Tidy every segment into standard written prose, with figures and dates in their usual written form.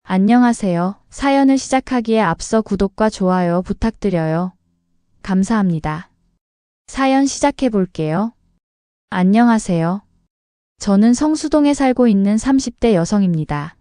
안녕하세요. 사연을 시작하기에 앞서 구독과 좋아요 부탁드려요. 감사합니다. 사연 시작해 볼게요. 안녕하세요. 저는 성수동에 살고 있는 30대 여성입니다.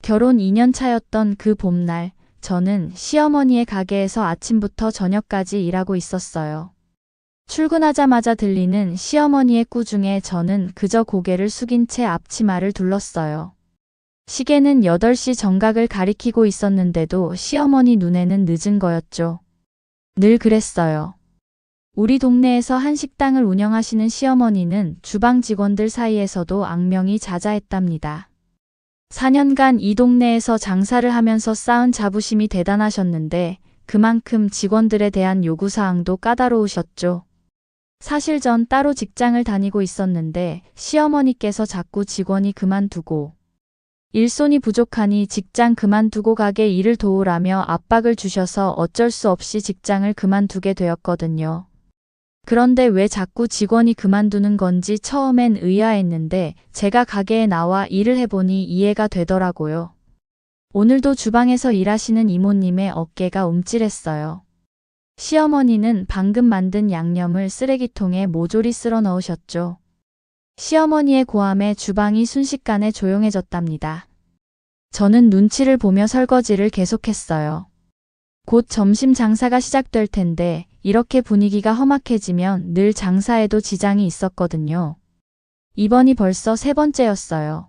결혼 2년 차였던 그 봄날, 저는 시어머니의 가게에서 아침부터 저녁까지 일하고 있었어요. 출근하자마자 들리는 시어머니의 꾸중에 저는 그저 고개를 숙인 채 앞치마를 둘렀어요. 시계는 8시 정각을 가리키고 있었는데도 시어머니 눈에는 늦은 거였죠. 늘 그랬어요. 우리 동네에서 한 식당을 운영하시는 시어머니는 주방 직원들 사이에서도 악명이 자자했답니다. 4년간 이 동네에서 장사를 하면서 쌓은 자부심이 대단하셨는데 그만큼 직원들에 대한 요구사항도 까다로우셨죠. 사실 전 따로 직장을 다니고 있었는데 시어머니께서 자꾸 직원이 그만두고 일손이 부족하니 직장 그만두고 가게 일을 도우라며 압박을 주셔서 어쩔 수 없이 직장을 그만두게 되었거든요. 그런데 왜 자꾸 직원이 그만두는 건지 처음엔 의아했는데 제가 가게에 나와 일을 해보니 이해가 되더라고요. 오늘도 주방에서 일하시는 이모님의 어깨가 움찔했어요. 시어머니는 방금 만든 양념을 쓰레기통에 모조리 쓸어 넣으셨죠. 시어머니의 고함에 주방이 순식간에 조용해졌답니다. 저는 눈치를 보며 설거지를 계속했어요. 곧 점심 장사가 시작될 텐데 이렇게 분위기가 험악해지면 늘 장사에도 지장이 있었거든요. 이번이 벌써 3번째였어요.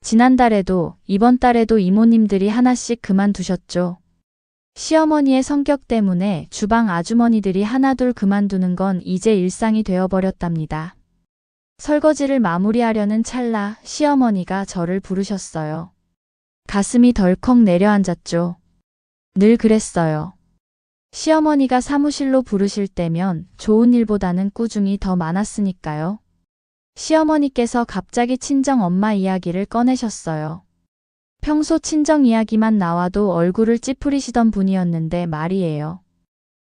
지난달에도 이번 달에도 이모님들이 하나씩 그만두셨죠. 시어머니의 성격 때문에 주방 아주머니들이 하나둘 그만두는 건 이제 일상이 되어버렸답니다. 설거지를 마무리하려는 찰나 시어머니가 저를 부르셨어요. 가슴이 덜컥 내려앉았죠. 늘 그랬어요. 시어머니가 사무실로 부르실 때면 좋은 일보다는 꾸중이 더 많았으니까요. 시어머니께서 갑자기 친정 엄마 이야기를 꺼내셨어요. 평소 친정 이야기만 나와도 얼굴을 찌푸리시던 분이었는데 말이에요.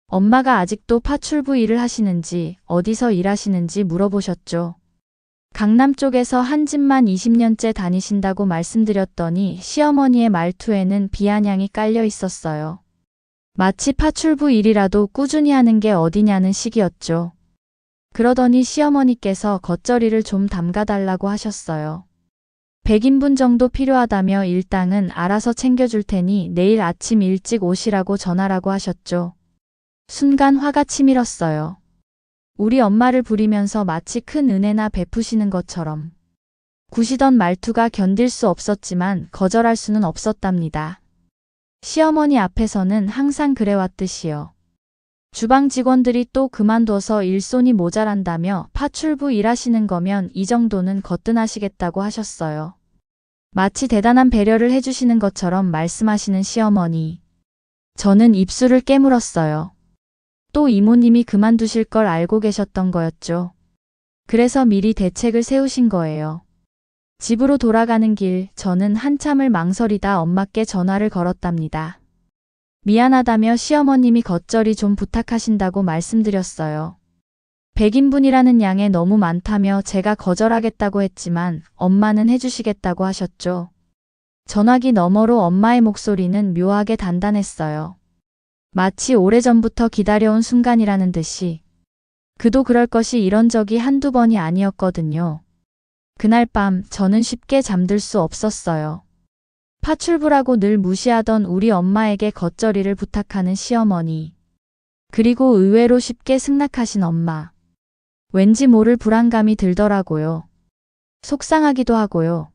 엄마가 아직도 파출부 일을 하시는지 어디서 일하시는지 물어보셨죠. 강남 쪽에서 한 집만 20년째 다니신다고 말씀드렸더니 시어머니의 말투에는 비아냥이 깔려 있었어요. 마치 파출부 일이라도 꾸준히 하는 게 어디냐는 식이었죠. 그러더니 시어머니께서 겉절이를 좀 담가달라고 하셨어요. 100인분 정도 필요하다며 일당은 알아서 챙겨줄 테니 내일 아침 일찍 오시라고 전하라고 하셨죠. 순간 화가 치밀었어요. 우리 엄마를 부리면서 마치 큰 은혜나 베푸시는 것처럼. 구시던 말투가 견딜 수 없었지만 거절할 수는 없었답니다. 시어머니 앞에서는 항상 그래왔듯이요. 주방 직원들이 또 그만둬서 일손이 모자란다며 파출부 일하시는 거면 이 정도는 거뜬하시겠다고 하셨어요. 마치 대단한 배려를 해주시는 것처럼 말씀하시는 시어머니. 저는 입술을 깨물었어요. 또 이모님이 그만두실 걸 알고 계셨던 거였죠. 그래서 미리 대책을 세우신 거예요. 집으로 돌아가는 길 저는 한참을 망설이다 엄마께 전화를 걸었답니다. 미안하다며 시어머님이 겉절이 좀 부탁하신다고 말씀드렸어요. 100인분이라는 양에 너무 많다며 제가 거절하겠다고 했지만 엄마는 해주시겠다고 하셨죠. 전화기 너머로 엄마의 목소리는 묘하게 단단했어요. 마치 오래전부터 기다려온 순간이라는 듯이. 그도 그럴 것이 이런 적이 한두 번이 아니었거든요. 그날 밤 저는 쉽게 잠들 수 없었어요. 파출부라고 늘 무시하던 우리 엄마에게 겉절이를 부탁하는 시어머니. 그리고 의외로 쉽게 승낙하신 엄마. 왠지 모를 불안감이 들더라고요. 속상하기도 하고요.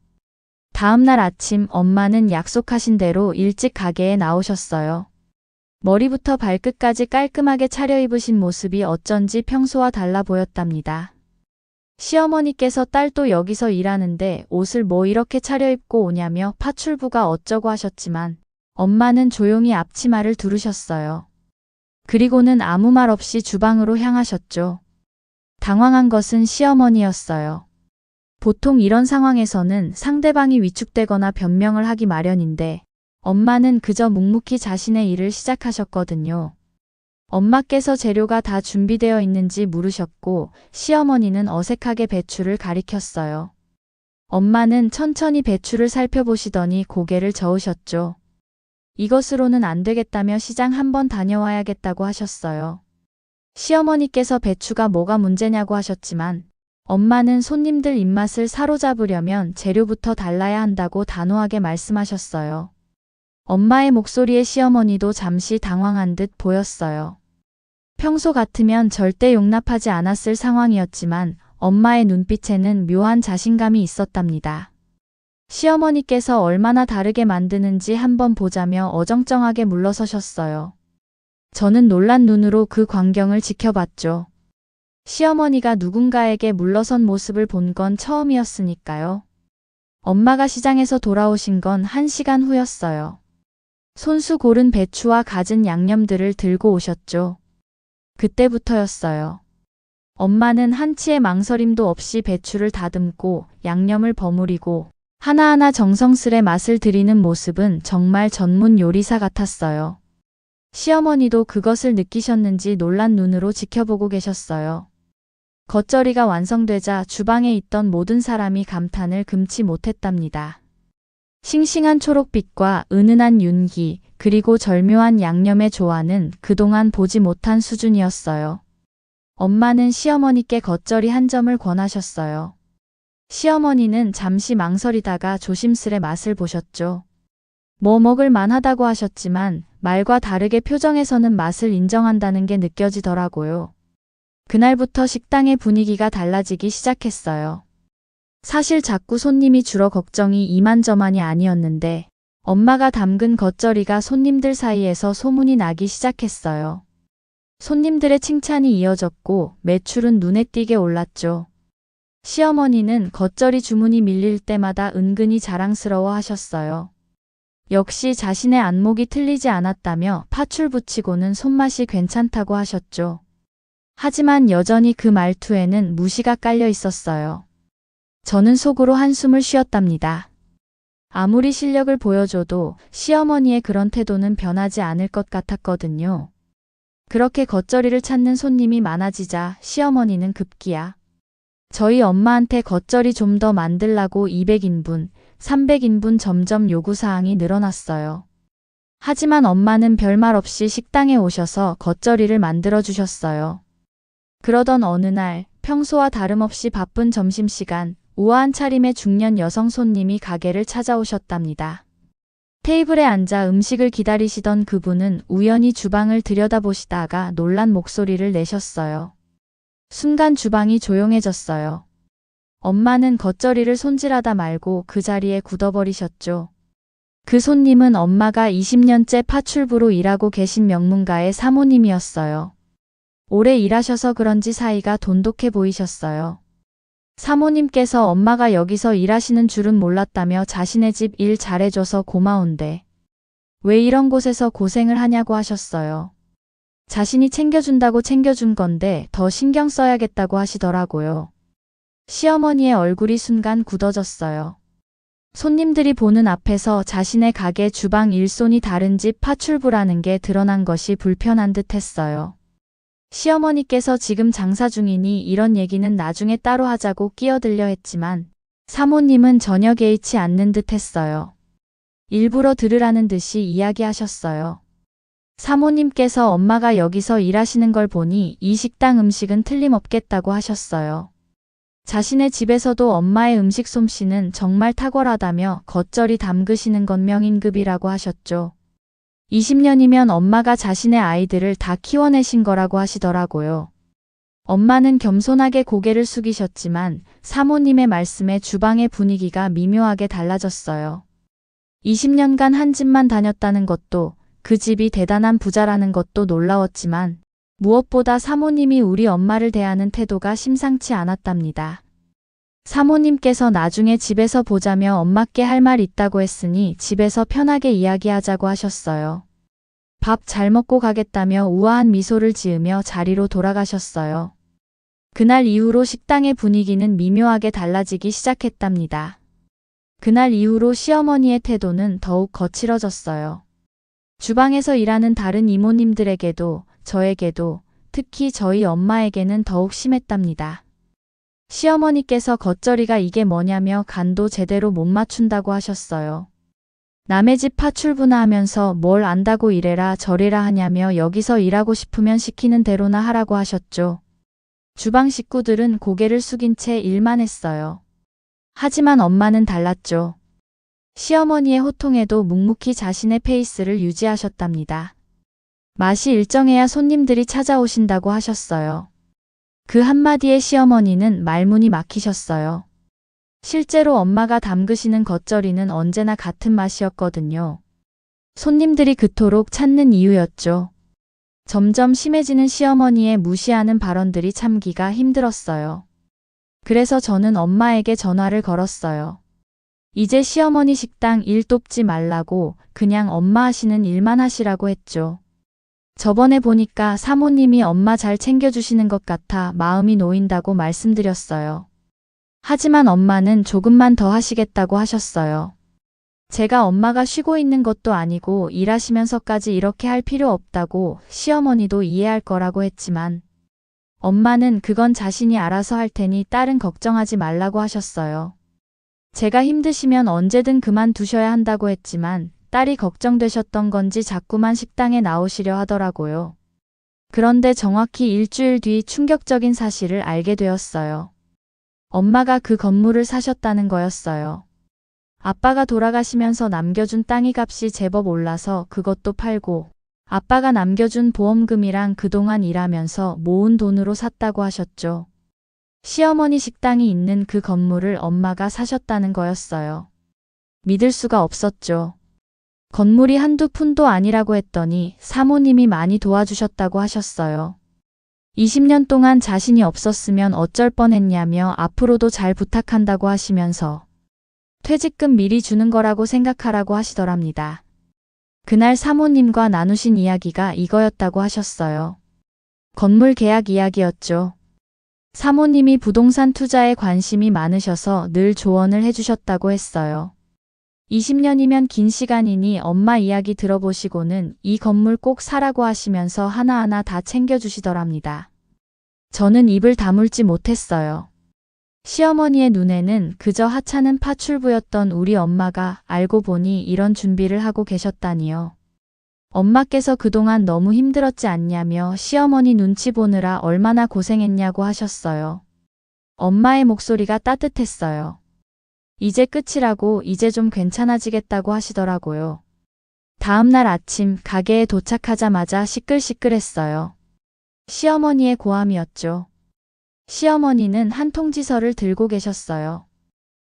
다음날 아침 엄마는 약속하신 대로 일찍 가게에 나오셨어요. 머리부터 발끝까지 깔끔하게 차려입으신 모습이 어쩐지 평소와 달라 보였답니다. 시어머니께서 딸도 여기서 일하는데 옷을 뭐 이렇게 차려입고 오냐며 파출부가 어쩌고 하셨지만 엄마는 조용히 앞치마를 두르셨어요. 그리고는 아무 말 없이 주방으로 향하셨죠. 당황한 것은 시어머니였어요. 보통 이런 상황에서는 상대방이 위축되거나 변명을 하기 마련인데 엄마는 그저 묵묵히 자신의 일을 시작하셨거든요. 엄마께서 재료가 다 준비되어 있는지 물으셨고 시어머니는 어색하게 배추를 가리켰어요. 엄마는 천천히 배추를 살펴보시더니 고개를 저으셨죠. 이것으로는 안 되겠다며 시장 한번 다녀와야겠다고 하셨어요. 시어머니께서 배추가 뭐가 문제냐고 하셨지만 엄마는 손님들 입맛을 사로잡으려면 재료부터 달라야 한다고 단호하게 말씀하셨어요. 엄마의 목소리에 시어머니도 잠시 당황한 듯 보였어요. 평소 같으면 절대 용납하지 않았을 상황이었지만 엄마의 눈빛에는 묘한 자신감이 있었답니다. 시어머니께서 얼마나 다르게 만드는지 한번 보자며 어정쩡하게 물러서셨어요. 저는 놀란 눈으로 그 광경을 지켜봤죠. 시어머니가 누군가에게 물러선 모습을 본 건 처음이었으니까요. 엄마가 시장에서 돌아오신 건 1시간 후였어요. 손수 고른 배추와 갖은 양념들을 들고 오셨죠. 그때부터였어요. 엄마는 한치의 망설임도 없이 배추를 다듬고 양념을 버무리고 하나하나 정성스레 맛을 들이는 모습은 정말 전문 요리사 같았어요. 시어머니도 그것을 느끼셨는지 놀란 눈으로 지켜보고 계셨어요. 겉절이가 완성되자 주방에 있던 모든 사람이 감탄을 금치 못했답니다. 싱싱한 초록빛과 은은한 윤기, 그리고 절묘한 양념의 조화는 그동안 보지 못한 수준이었어요. 엄마는 시어머니께 겉절이 한 점을 권하셨어요. 시어머니는 잠시 망설이다가 조심스레 맛을 보셨죠. 뭐 먹을 만하다고 하셨지만 말과 다르게 표정에서는 맛을 인정한다는 게 느껴지더라고요. 그날부터 식당의 분위기가 달라지기 시작했어요. 사실 자꾸 손님이 줄어 걱정이 이만저만이 아니었는데 엄마가 담근 겉절이가 손님들 사이에서 소문이 나기 시작했어요. 손님들의 칭찬이 이어졌고 매출은 눈에 띄게 올랐죠. 시어머니는 겉절이 주문이 밀릴 때마다 은근히 자랑스러워 하셨어요. 역시 자신의 안목이 틀리지 않았다며 팥줄 붙이고는 손맛이 괜찮다고 하셨죠. 하지만 여전히 그 말투에는 무시가 깔려 있었어요. 저는 속으로 한숨을 쉬었답니다. 아무리 실력을 보여줘도 시어머니의 그런 태도는 변하지 않을 것 같았거든요. 그렇게 겉절이를 찾는 손님이 많아지자 시어머니는 급기야 저희 엄마한테 겉절이 좀 더 만들라고 200인분, 300인분 점점 요구사항이 늘어났어요. 하지만 엄마는 별말 없이 식당에 오셔서 겉절이를 만들어 주셨어요. 그러던 어느 날 평소와 다름없이 바쁜 점심시간 우아한 차림의 중년 여성 손님이 가게를 찾아오셨답니다. 테이블에 앉아 음식을 기다리시던 그분은 우연히 주방을 들여다보시다가 놀란 목소리를 내셨어요. 순간 주방이 조용해졌어요. 엄마는 겉절이를 손질하다 말고 그 자리에 굳어버리셨죠. 그 손님은 엄마가 20년째 파출부로 일하고 계신 명문가의 사모님이었어요. 오래 일하셔서 그런지 사이가 돈독해 보이셨어요. 사모님께서 엄마가 여기서 일하시는 줄은 몰랐다며 자신의 집 일 잘해줘서 고마운데 왜 이런 곳에서 고생을 하냐고 하셨어요. 자신이 챙겨준다고 챙겨준 건데 더 신경 써야겠다고 하시더라고요. 시어머니의 얼굴이 순간 굳어졌어요. 손님들이 보는 앞에서 자신의 가게 주방 일손이 다른 집 파출부라는 게 드러난 것이 불편한 듯 했어요. 시어머니께서 지금 장사 중이니 이런 얘기는 나중에 따로 하자고 끼어들려 했지만 사모님은 전혀 개의치 않는 듯 했어요. 일부러 들으라는 듯이 이야기하셨어요. 사모님께서 엄마가 여기서 일하시는 걸 보니 이 식당 음식은 틀림없겠다고 하셨어요. 자신의 집에서도 엄마의 음식 솜씨는 정말 탁월하다며 겉절이 담그시는 건 명인급이라고 하셨죠. 20년이면 엄마가 자신의 아이들을 다 키워내신 거라고 하시더라고요. 엄마는 겸손하게 고개를 숙이셨지만 사모님의 말씀에 주방의 분위기가 미묘하게 달라졌어요. 20년간 한 집만 다녔다는 것도 그 집이 대단한 부자라는 것도 놀라웠지만 무엇보다 사모님이 우리 엄마를 대하는 태도가 심상치 않았답니다. 사모님께서 나중에 집에서 보자며 엄마께 할 말 있다고 했으니 집에서 편하게 이야기하자고 하셨어요. 밥 잘 먹고 가겠다며 우아한 미소를 지으며 자리로 돌아가셨어요. 그날 이후로 식당의 분위기는 미묘하게 달라지기 시작했답니다. 그날 이후로 시어머니의 태도는 더욱 거칠어졌어요. 주방에서 일하는 다른 이모님들에게도 저에게도 특히 저희 엄마에게는 더욱 심했답니다. 시어머니께서 겉절이가 이게 뭐냐며 간도 제대로 못 맞춘다고 하셨어요. 남의 집 파출부나 하면서 뭘 안다고 이래라 저래라 하냐며 여기서 일하고 싶으면 시키는 대로나 하라고 하셨죠. 주방 식구들은 고개를 숙인 채 일만 했어요. 하지만 엄마는 달랐죠. 시어머니의 호통에도 묵묵히 자신의 페이스를 유지하셨답니다. 맛이 일정해야 손님들이 찾아오신다고 하셨어요. 그 한마디에 시어머니는 말문이 막히셨어요. 실제로 엄마가 담그시는 겉절이는 언제나 같은 맛이었거든요. 손님들이 그토록 찾는 이유였죠. 점점 심해지는 시어머니의 무시하는 발언들이 참기가 힘들었어요. 그래서 저는 엄마에게 전화를 걸었어요. 이제 시어머니 식당 일 돕지 말라고 그냥 엄마 하시는 일만 하시라고 했죠. 저번에 보니까 사모님이 엄마 잘 챙겨주시는 것 같아 마음이 놓인다고 말씀드렸어요. 하지만 엄마는 조금만 더 하시겠다고 하셨어요. 제가 엄마가 쉬고 있는 것도 아니고 일하시면서까지 이렇게 할 필요 없다고 시어머니도 이해할 거라고 했지만 엄마는 그건 자신이 알아서 할 테니 딸은 걱정하지 말라고 하셨어요. 제가 힘드시면 언제든 그만두셔야 한다고 했지만 딸이 걱정되셨던 건지 자꾸만 식당에 나오시려 하더라고요. 그런데 정확히 일주일 뒤 충격적인 사실을 알게 되었어요. 엄마가 그 건물을 사셨다는 거였어요. 아빠가 돌아가시면서 남겨준 땅이 값이 제법 올라서 그것도 팔고 아빠가 남겨준 보험금이랑 그동안 일하면서 모은 돈으로 샀다고 하셨죠. 시어머니 식당이 있는 그 건물을 엄마가 사셨다는 거였어요. 믿을 수가 없었죠. 건물이 한두 푼도 아니라고 했더니 사모님이 많이 도와주셨다고 하셨어요. 20년 동안 자신이 없었으면 어쩔 뻔했냐며 앞으로도 잘 부탁한다고 하시면서 퇴직금 미리 주는 거라고 생각하라고 하시더랍니다. 그날 사모님과 나누신 이야기가 이거였다고 하셨어요. 건물 계약 이야기였죠. 사모님이 부동산 투자에 관심이 많으셔서 늘 조언을 해주셨다고 했어요. 20년이면 긴 시간이니 엄마 이야기 들어보시고는 이 건물 꼭 사라고 하시면서 하나하나 다 챙겨주시더랍니다. 저는 입을 다물지 못했어요. 시어머니의 눈에는 그저 하찮은 파출부였던 우리 엄마가 알고 보니 이런 준비를 하고 계셨다니요. 엄마께서 그동안 너무 힘들었지 않냐며 시어머니 눈치 보느라 얼마나 고생했냐고 하셨어요. 엄마의 목소리가 따뜻했어요. 이제 끝이라고 이제 좀 괜찮아지겠다고 하시더라고요. 다음 날 아침 가게에 도착하자마자 시끌시끌했어요. 시어머니의 고함이었죠. 시어머니는 한 통지서를 들고 계셨어요.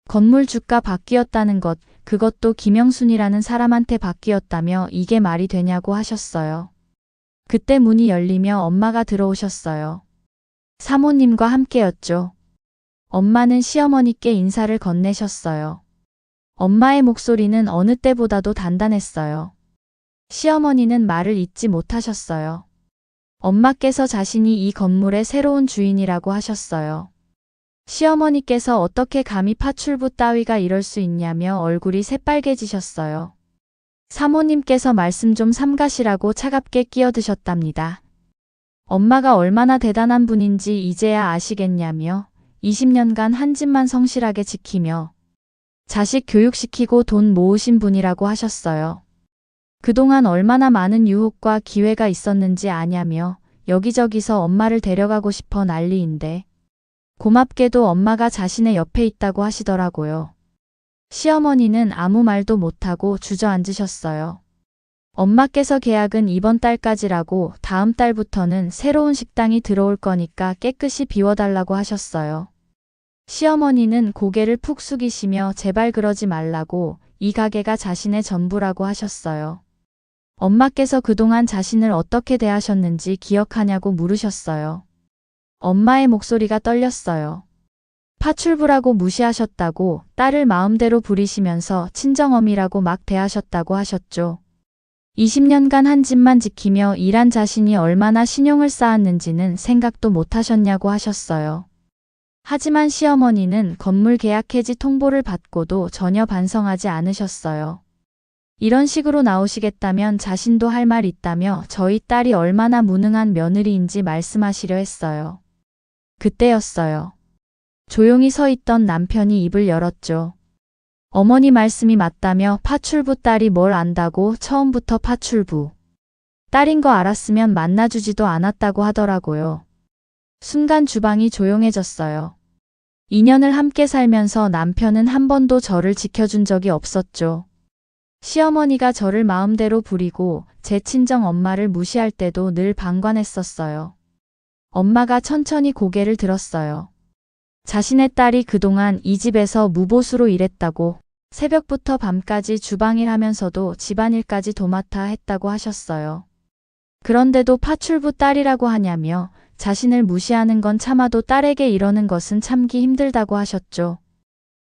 건물 주가 바뀌었다는 것, 그것도 김영순이라는 사람한테 바뀌었다며 이게 말이 되냐고 하셨어요. 그때 문이 열리며 엄마가 들어오셨어요. 사모님과 함께였죠. 엄마는 시어머니께 인사를 건네셨어요. 엄마의 목소리는 어느 때보다도 단단했어요. 시어머니는 말을 잇지 못하셨어요. 엄마께서 자신이 이 건물의 새로운 주인이라고 하셨어요. 시어머니께서 어떻게 감히 파출부 따위가 이럴 수 있냐며 얼굴이 새빨개지셨어요. 사모님께서 말씀 좀 삼가시라고 차갑게 끼어드셨답니다. 엄마가 얼마나 대단한 분인지 이제야 아시겠냐며 20년간 한 집만 성실하게 지키며 자식 교육시키고 돈 모으신 분이라고 하셨어요. 그동안 얼마나 많은 유혹과 기회가 있었는지 아냐며 여기저기서 엄마를 데려가고 싶어 난리인데 고맙게도 엄마가 자신의 옆에 있다고 하시더라고요. 시어머니는 아무 말도 못하고 주저앉으셨어요. 엄마께서 계약은 이번 달까지라고 다음 달부터는 새로운 식당이 들어올 거니까 깨끗이 비워달라고 하셨어요. 시어머니는 고개를 푹 숙이시며 제발 그러지 말라고 이 가게가 자신의 전부라고 하셨어요. 엄마께서 그동안 자신을 어떻게 대하셨는지 기억하냐고 물으셨어요. 엄마의 목소리가 떨렸어요. 파출부라고 무시하셨다고 딸을 마음대로 부리시면서 친정어미라고 막 대하셨다고 하셨죠. 20년간 한 집만 지키며 일한 자신이 얼마나 신용을 쌓았는지는 생각도 못하셨냐고 하셨어요. 하지만 시어머니는 건물 계약 해지 통보를 받고도 전혀 반성하지 않으셨어요. 이런 식으로 나오시겠다면 자신도 할 말 있다며 저희 딸이 얼마나 무능한 며느리인지 말씀하시려 했어요. 그때였어요. 조용히 서 있던 남편이 입을 열었죠. 어머니 말씀이 맞다며 파출부 딸이 뭘 안다고 처음부터 파출부. 딸인 거 알았으면 만나주지도 않았다고 하더라고요. 순간 주방이 조용해졌어요. 2년을 함께 살면서 남편은 한 번도 저를 지켜준 적이 없었죠. 시어머니가 저를 마음대로 부리고 제 친정 엄마를 무시할 때도 늘 방관했었어요. 엄마가 천천히 고개를 들었어요. 자신의 딸이 그동안 이 집에서 무보수로 일했다고, 새벽부터 밤까지 주방일 하면서도 집안일까지 도맡아 했다고 하셨어요. 그런데도 파출부 딸이라고 하냐며 자신을 무시하는 건 참아도 딸에게 이러는 것은 참기 힘들다고 하셨죠.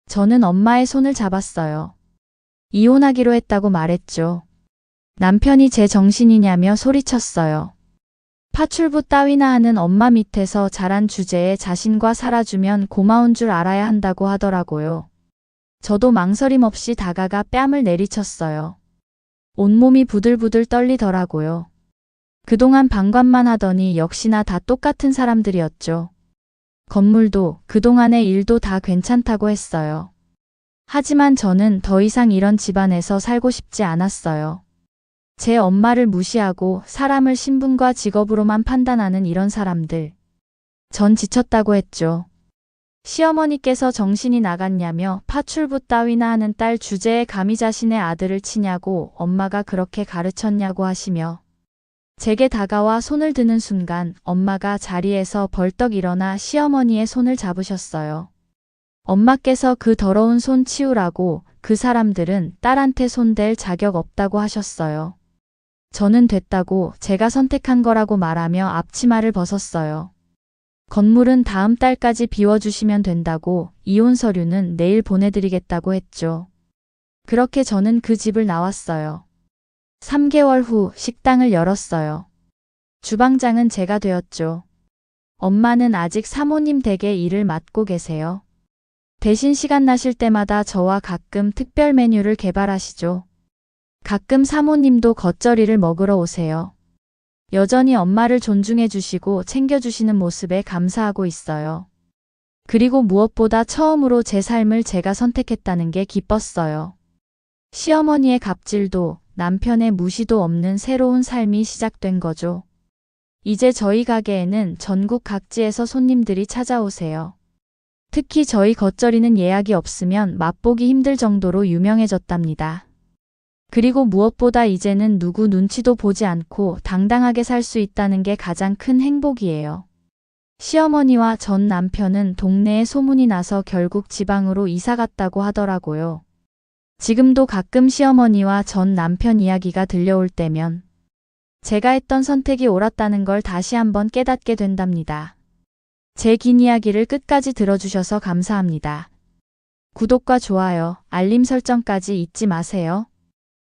저는 엄마의 손을 잡았어요. 이혼하기로 했다고 말했죠. 남편이 제 정신이냐며 소리쳤어요. 파출부 따위나 하는 엄마 밑에서 자란 주제에 자신과 살아주면 고마운 줄 알아야 한다고 하더라고요. 저도 망설임 없이 다가가 뺨을 내리쳤어요. 온몸이 부들부들 떨리더라고요. 그동안 방관만 하더니 역시나 다 똑같은 사람들이었죠. 건물도 그동안의 일도 다 괜찮다고 했어요. 하지만 저는 더 이상 이런 집안에서 살고 싶지 않았어요. 제 엄마를 무시하고 사람을 신분과 직업으로만 판단하는 이런 사람들. 전 지쳤다고 했죠. 시어머니께서 정신이 나갔냐며 파출부 따위나 하는 딸 주제에 감히 자신의 아들을 치냐고 엄마가 그렇게 가르쳤냐고 하시며 제게 다가와 손을 드는 순간 엄마가 자리에서 벌떡 일어나 시어머니의 손을 잡으셨어요. 엄마께서 그 더러운 손 치우라고 그 사람들은 딸한테 손댈 자격 없다고 하셨어요. 저는 됐다고 제가 선택한 거라고 말하며 앞치마를 벗었어요. 건물은 다음 달까지 비워주시면 된다고 이혼 서류는 내일 보내드리겠다고 했죠. 그렇게 저는 그 집을 나왔어요. 3개월 후 식당을 열었어요. 주방장은 제가 되었죠. 엄마는 아직 사모님 댁에 일을 맡고 계세요. 대신 시간 나실 때마다 저와 가끔 특별 메뉴를 개발하시죠. 가끔 사모님도 겉절이를 먹으러 오세요. 여전히 엄마를 존중해 주시고 챙겨주시는 모습에 감사하고 있어요. 그리고 무엇보다 처음으로 제 삶을 제가 선택했다는 게 기뻤어요. 시어머니의 갑질도 남편의 무시도 없는 새로운 삶이 시작된 거죠. 이제 저희 가게에는 전국 각지에서 손님들이 찾아오세요. 특히 저희 겉절이는 예약이 없으면 맛보기 힘들 정도로 유명해졌답니다. 그리고 무엇보다 이제는 누구 눈치도 보지 않고 당당하게 살 수 있다는 게 가장 큰 행복이에요. 시어머니와 전 남편은 동네에 소문이 나서 결국 지방으로 이사 갔다고 하더라고요. 지금도 가끔 시어머니와 전 남편 이야기가 들려올 때면 제가 했던 선택이 옳았다는 걸 다시 한번 깨닫게 된답니다. 제 긴 이야기를 끝까지 들어주셔서 감사합니다. 구독과 좋아요, 알림 설정까지 잊지 마세요.